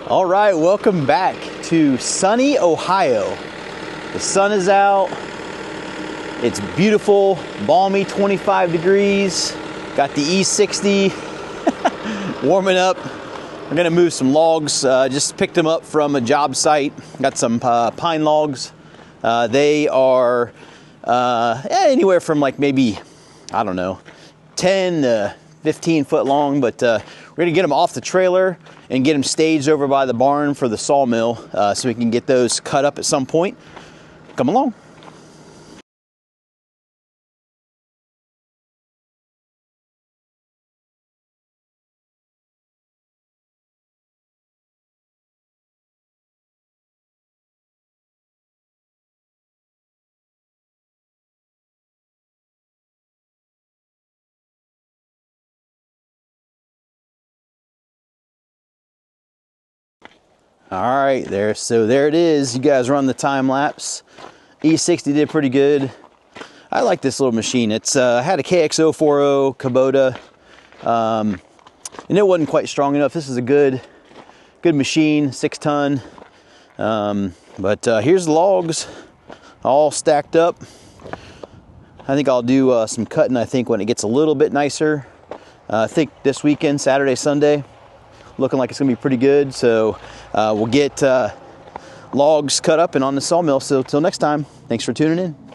All right, welcome back to sunny Ohio. The sun is out. It's beautiful, balmy 25 degrees. Got the E60 warming up. We're gonna move some logs. Just picked them up from a job site. Got some pine logs. They are anywhere from like maybe, I don't know, 10 to 15 foot long, but we're gonna get them off the trailer and get them staged over by the barn for the sawmill so we can get those cut up at some point. Come along. All right, so there it is. You guys run the time lapse. E60 did pretty good. I like this little machine. It's had a KX040 Kubota, and it wasn't quite strong enough. This is a good machine, 6 ton. But here's the logs, all stacked up. I think I'll do some cutting. I think when it gets a little bit nicer. I think this weekend, Saturday, Sunday. Looking like it's gonna be pretty good, so we'll get logs cut up and on the sawmill. So till next time, thanks for tuning in.